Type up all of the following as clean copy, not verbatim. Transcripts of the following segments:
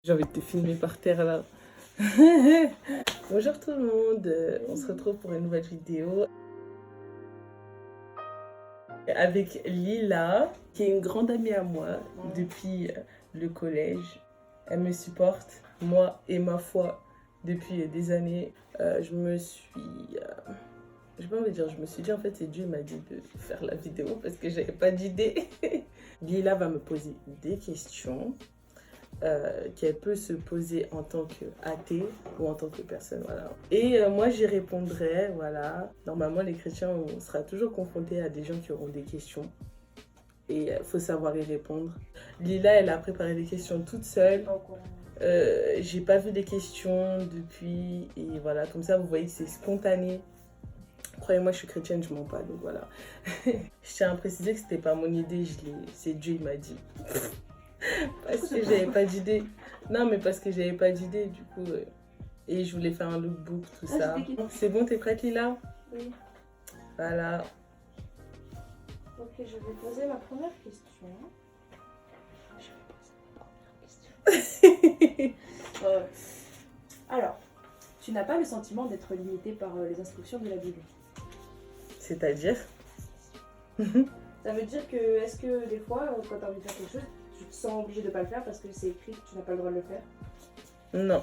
J'ai envie de te filmer par terre là. Bonjour tout le monde, on se retrouve pour une nouvelle vidéo avec Lila, qui est une grande amie à moi depuis le collège. Elle me supporte, moi et ma foi, depuis des années. Je me suis dit en fait c'est Dieu m'a dit de faire la vidéo parce que j'avais pas d'idée. Lila va me poser des questions. Qu'elle peut se poser en tant qu'athée ou en tant que personne, voilà. Et moi, j'y répondrai, voilà. Normalement, les chrétiens, on sera toujours confrontés à des gens qui auront des questions. Et il faut savoir y répondre. Lila, elle a préparé des questions toute seule. J'ai pas vu les questions depuis. Et voilà, comme ça, vous voyez que c'est spontané. Croyez-moi, je suis chrétienne, je mens pas, donc voilà. Je tiens à préciser que c'était pas mon idée, c'est Dieu, il m'a dit. Parce que j'avais pas d'idée. Non, mais parce que j'avais pas d'idée, du coup. Et je voulais faire un lookbook, tout ça. C'est bon, t'es prête, Lila? Oui. Voilà. Ok, je vais poser ma première question. Alors, tu n'as pas le sentiment d'être limité par les instructions de la Bible? C'est-à-dire? Ça veut dire que, est-ce que des fois, quand tu as envie de faire quelque chose, tu te sens obligé de ne pas le faire parce que c'est écrit que tu n'as pas le droit de le faire? Non.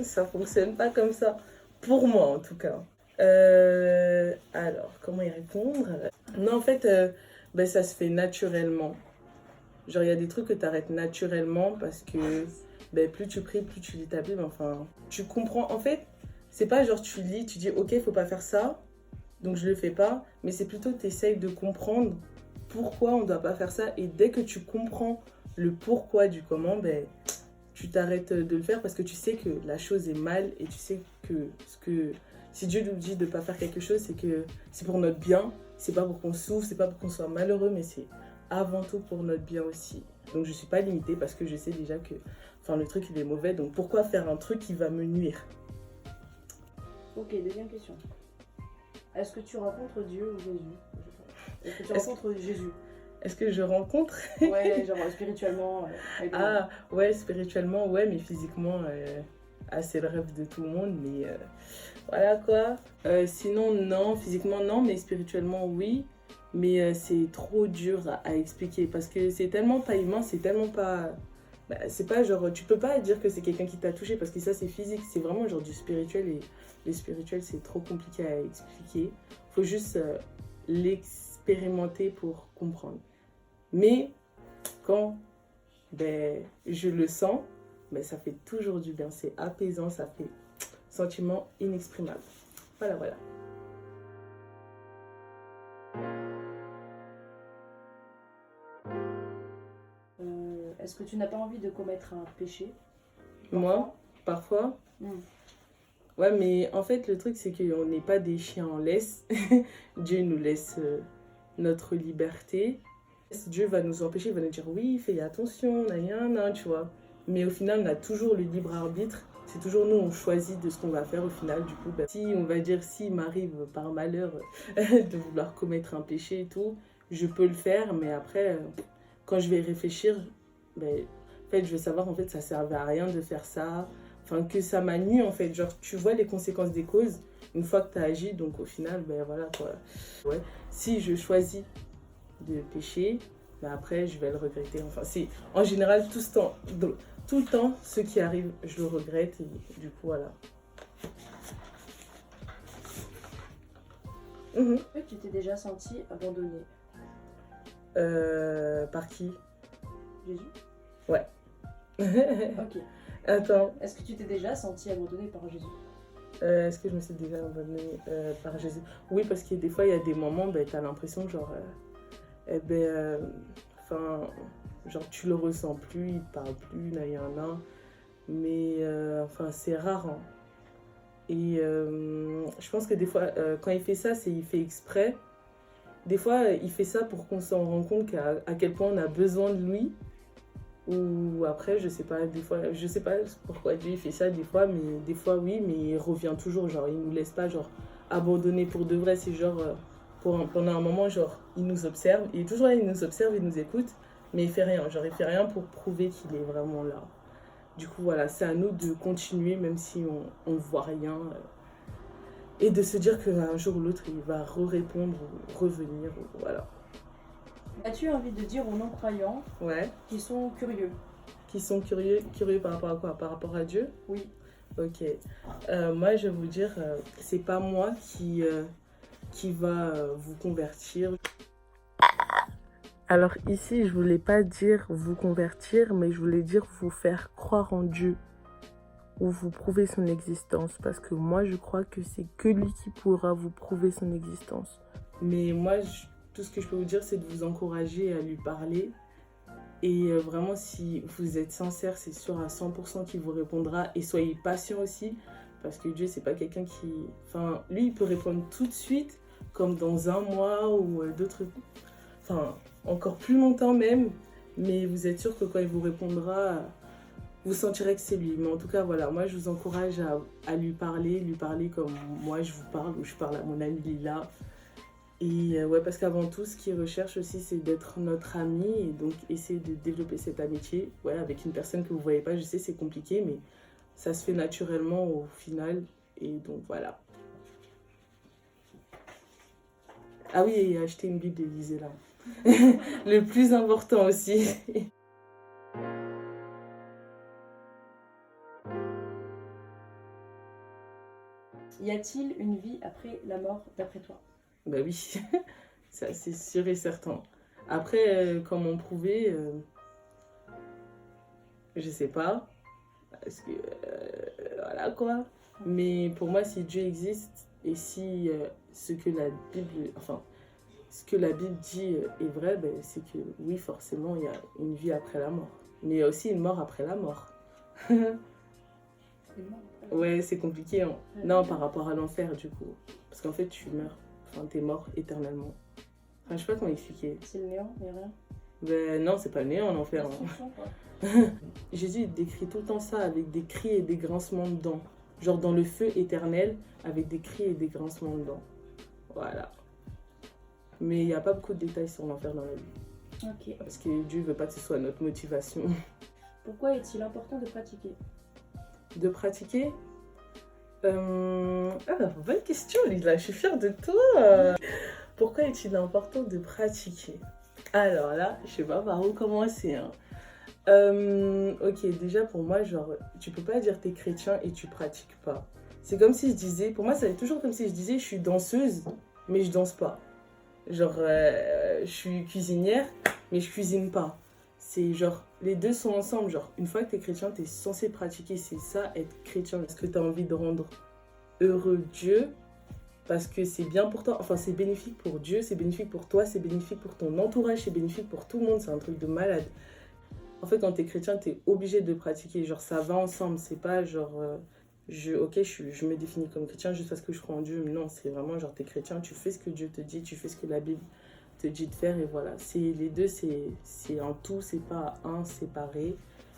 Ça fonctionne pas comme ça. Pour moi, en tout cas. Alors, comment y répondre? Non, en fait, ça se fait naturellement. Genre, il y a des trucs que tu arrêtes naturellement parce que plus tu pries, plus tu lis ta Bible. Enfin, tu comprends. En fait, c'est pas genre tu lis, tu dis ok, faut pas faire ça, donc je le fais pas. Mais c'est plutôt tu essayes de comprendre pourquoi on doit pas faire ça. Et dès que tu comprends le pourquoi du comment, tu t'arrêtes de le faire parce que tu sais que la chose est mal et tu sais que si Dieu nous dit de ne pas faire quelque chose, c'est que c'est pour notre bien, c'est pas pour qu'on souffre, c'est pas pour qu'on soit malheureux, mais c'est avant tout pour notre bien aussi. Donc je suis pas limitée parce que je sais déjà que le truc il est mauvais, donc pourquoi faire un truc qui va me nuire? Ok, deuxième question. Est-ce que tu rencontres Dieu ou Jésus? Est-ce que tu rencontres Jésus? Est-ce que je rencontre? Ouais, genre spirituellement. Ah, ouais, spirituellement, ouais, mais physiquement, c'est le rêve de tout le monde, mais voilà quoi. Sinon, non, physiquement, non, mais spirituellement, oui. Mais c'est trop dur à expliquer parce que c'est tellement pas humain, c'est tellement pas. C'est pas genre, tu peux pas dire que c'est quelqu'un qui t'a touché parce que ça c'est physique, c'est vraiment genre du spirituel et le spirituel c'est trop compliqué à expliquer. Faut juste l'expérimenter pour comprendre. Mais quand je le sens, ça fait toujours du bien, c'est apaisant, ça fait sentiment inexprimable. Voilà, voilà. Est-ce que tu n'as pas envie de commettre un péché? Moi, parfois. Ouais, mais en fait, le truc, c'est qu'on n'est pas des chiens en laisse. Dieu nous laisse notre liberté. Dieu va nous empêcher, il va nous dire oui, fais attention, tu vois. Mais au final, on a toujours le libre arbitre. C'est toujours nous, on choisit de ce qu'on va faire au final. Du coup, si on va dire, s'il m'arrive par malheur de vouloir commettre un péché et tout, je peux le faire. Mais après, quand je vais réfléchir, en fait, je vais savoir en fait ça servait à rien de faire ça. Enfin, que ça m'a nu en fait. Genre, tu vois les conséquences des causes une fois que tu as agi. Donc au final, voilà quoi. Ouais. Si je choisis de pécher, après je vais le regretter. Enfin, c'est en général tout le temps, ce qui arrive, je le regrette et du coup, voilà. Tu t'es déjà senti abandonné? Par qui? Jésus? Ouais. Ok. Attends. Est-ce que tu t'es déjà senti abandonné par Jésus? Est-ce que je me suis déjà abandonnée par Jésus? Oui, parce que des fois, il y a des moments, tu as l'impression, genre, genre, tu le ressens plus, il te parle plus, là, il y en a. Mais, c'est rare, hein. Et je pense que des fois, quand il fait ça, il fait exprès. Des fois, il fait ça pour qu'on s'en rende compte à quel point on a besoin de lui. Ou après, je sais pas, des fois, je sais pas pourquoi Dieu il fait ça des fois, mais des fois oui, mais il revient toujours, genre, il nous laisse pas, genre, abandonner pour de vrai, c'est genre, pendant un moment, genre, il nous observe, il est toujours là, il nous observe, il nous écoute, mais il fait rien, genre, il fait rien pour prouver qu'il est vraiment là. Du coup, voilà, c'est à nous de continuer, même si on ne voit rien. Et de se dire qu'un jour ou l'autre, il va répondre ou revenir. Voilà. As-tu envie de dire aux non-croyants qui sont curieux? Qui sont curieux par rapport à quoi? Par rapport à Dieu? Oui. Ok. Moi, je vais vous dire, c'est pas moi qui va vous convertir. Alors ici, je voulais pas dire vous convertir, mais je voulais dire vous faire croire en Dieu ou vous prouver son existence. Parce que moi, je crois que c'est que lui qui pourra vous prouver son existence. Mais moi, tout ce que je peux vous dire, c'est de vous encourager à lui parler. Et vraiment, si vous êtes sincère, c'est sûr à 100% qu'il vous répondra. Et soyez patient aussi, parce que Dieu, c'est pas quelqu'un qui... Enfin, lui, il peut répondre tout de suite, comme dans un mois ou d'autres... Enfin, encore plus longtemps même. Mais vous êtes sûr que quand il vous répondra, vous sentirez que c'est lui. Mais en tout cas, voilà, moi, je vous encourage à lui parler comme moi, je vous parle, ou je parle à mon amie Lila. Et ouais, parce qu'avant tout, ce qu'il recherche aussi, c'est d'être notre ami et donc essayer de développer cette amitié. Ouais, avec une personne que vous ne voyez pas, je sais, c'est compliqué, mais ça se fait naturellement au final. Et donc voilà. Ah oui, et acheter une Bible et lisez là. Le plus important aussi. Y a-t-il une vie après la mort d'après toi? Bah oui, ça c'est sûr et certain. Après, comment prouver, je sais pas. Parce que, voilà quoi. Mais pour moi, si Dieu existe et si ce que la Bible dit est vrai, ben, c'est que oui, forcément, il y a une vie après la mort. Mais il y a aussi une mort après la mort. Ouais, c'est compliqué. Hein. Non, par rapport à l'enfer, du coup. Parce qu'en fait, tu meurs. Enfin, t'es mort éternellement. Enfin, je sais pas comment expliquer. C'est le néant, il n'y a rien. Ben non, c'est pas le néant, l'enfer. Hein. Jésus décrit tout le temps ça avec des cris et des grincements de dents. Genre dans le feu éternel, avec des cris et des grincements de dents. Voilà. Mais il n'y a pas beaucoup de détails sur l'enfer dans la Bible. Ok. Parce que Dieu veut pas que ce soit notre motivation. Pourquoi est-il important de pratiquer? De pratiquer bonne question, Lila. Je suis fière de toi. Pourquoi est-il important de pratiquer? Alors là, je sais pas par où commencer. Hein. Ok, déjà pour moi, genre, tu peux pas dire t'es chrétien et tu pratiques pas. C'est comme si je disais, pour moi, ça c'est toujours comme si je disais, je suis danseuse, mais je danse pas. Genre, je suis cuisinière, mais je cuisine pas. C'est genre, les deux sont ensemble. Genre, une fois que t'es chrétien, t'es censé pratiquer. C'est ça, être chrétien. Est-ce que t'as envie de rendre heureux Dieu? Parce que c'est bien pour toi. Enfin, c'est bénéfique pour Dieu, c'est bénéfique pour toi, c'est bénéfique pour ton entourage, c'est bénéfique pour tout le monde. C'est un truc de malade. En fait, quand t'es chrétien, t'es obligé de pratiquer. Genre, ça va ensemble. C'est pas genre, je me définis comme chrétien juste parce que je crois en Dieu. Non, c'est vraiment genre, t'es chrétien, tu fais ce que Dieu te dit, tu fais ce que la Bible te dit de faire. Et voilà. Les deux, c'est un tout, c'est pas un séparé.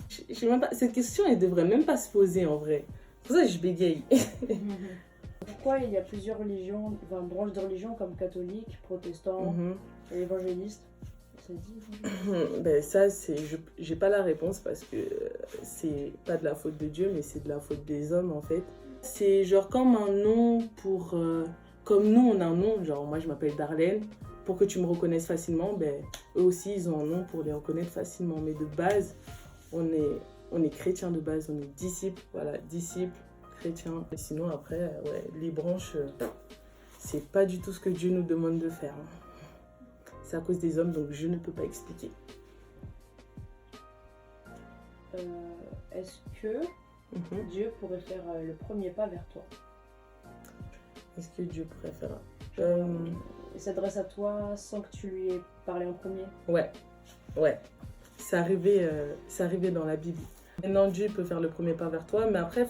Je sais même pas, cette question, elle devrait même pas se poser en vrai. C'est pour ça que je bégaye. Pourquoi il y a plusieurs religions, enfin branches de religion comme catholique, protestant et évangéliste? Ben ça, j'ai pas la réponse parce que c'est pas de la faute de Dieu, mais c'est de la faute des hommes en fait. C'est genre comme un nom pour... comme nous, on a un nom, genre moi je m'appelle Darlene. Pour que tu me reconnaisses facilement, ben eux aussi ils ont un nom pour les reconnaître facilement. Mais de base, on est chrétien de base, on est disciples, voilà, disciples, chrétiens. Et sinon après, ouais, les branches, c'est pas du tout ce que Dieu nous demande de faire. Hein. C'est à cause des hommes, donc je ne peux pas expliquer. Est-ce que Dieu pourrait faire le premier pas vers toi? Est-ce que Dieu pourrait faire Il s'adresse à toi sans que tu lui aies parlé en premier? Ouais. C'est arrivé dans la Bible. Maintenant, Dieu peut faire le premier pas vers toi, mais après,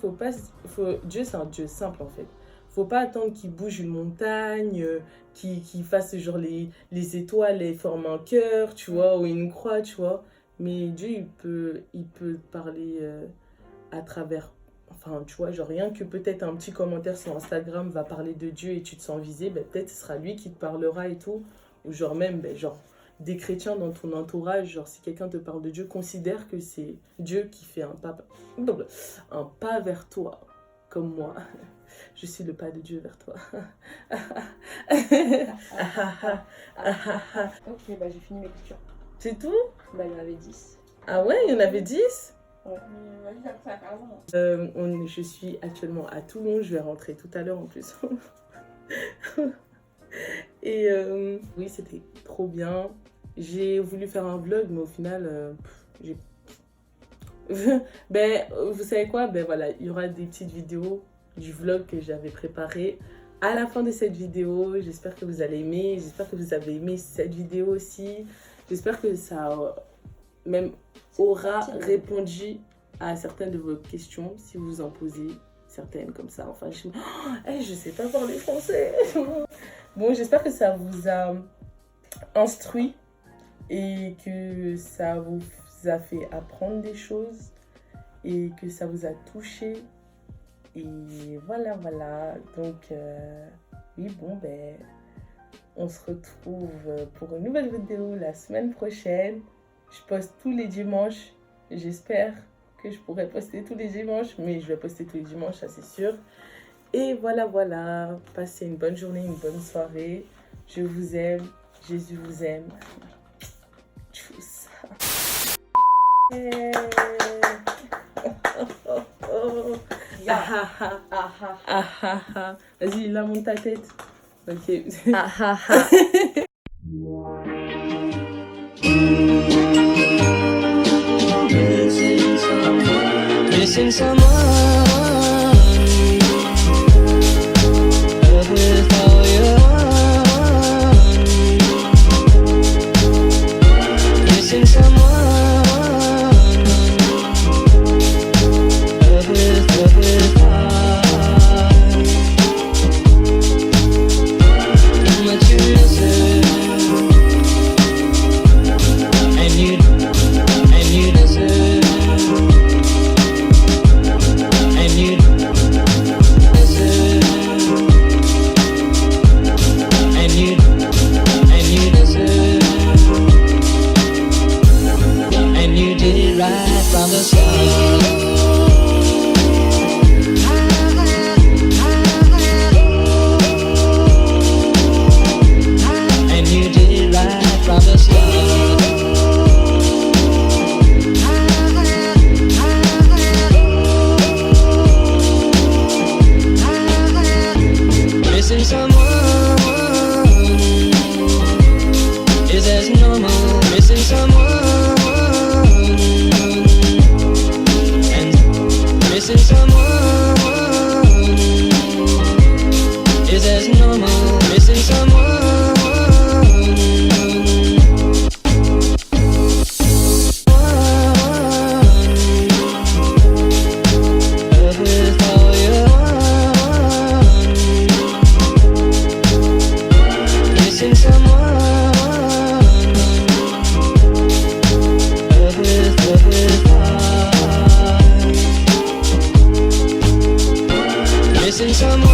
Dieu, c'est un Dieu simple en fait. Faut pas attendre qu'il bouge une montagne, qu'il fasse genre les étoiles et forme un cœur, tu vois, ou une croix, tu vois. Mais Dieu, il peut parler à travers, enfin, tu vois, genre rien que peut-être un petit commentaire sur Instagram va parler de Dieu et tu te sens visé, ben, peut-être ce sera lui qui te parlera et tout. Ou genre même, ben, genre, des chrétiens dans ton entourage, genre si quelqu'un te parle de Dieu, considère que c'est Dieu qui fait un pas vers toi, comme moi. Je suis le pas de Dieu vers toi. Ok, bah j'ai fini mes questions. C'est tout? Bah il y en avait 10. Ah ouais, il y en avait 10? Ouais. Vas-y, ça fait avant. Je suis actuellement à Toulon, je vais rentrer tout à l'heure en plus. Et oui, c'était trop bien. J'ai voulu faire un vlog, mais au final, j'ai... Ben, vous savez quoi? Ben voilà, il y aura des petites vidéos du vlog que j'avais préparé à la fin de cette vidéo. J'espère que vous allez aimer. J'espère que vous avez aimé cette vidéo aussi. J'espère que ça même aura répondu à certaines de vos questions, si vous en posez certaines comme ça. Enfin, je sais pas parler français. Bon, j'espère que ça vous a instruit et que ça vous a fait apprendre des choses et que ça vous a touché. Et voilà. Donc, oui, bon, ben, on se retrouve pour une nouvelle vidéo la semaine prochaine. Je poste tous les dimanches. J'espère que je pourrai poster tous les dimanches, mais je vais poster tous les dimanches, ça c'est sûr. Et voilà. Passez une bonne journée, une bonne soirée. Je vous aime. Jésus vous aime. Tchuss. Hey. Vas-y, là, monte ta tête. Ok. Missing someone with all your own. Missing someone with heart. How much you listen, and you listen. From the start, and you did it right from the start. Missing someone is as normal. Missing someone. Missing someone is as normal. Missing someone with all your own. Missing someone with heart. Missing someone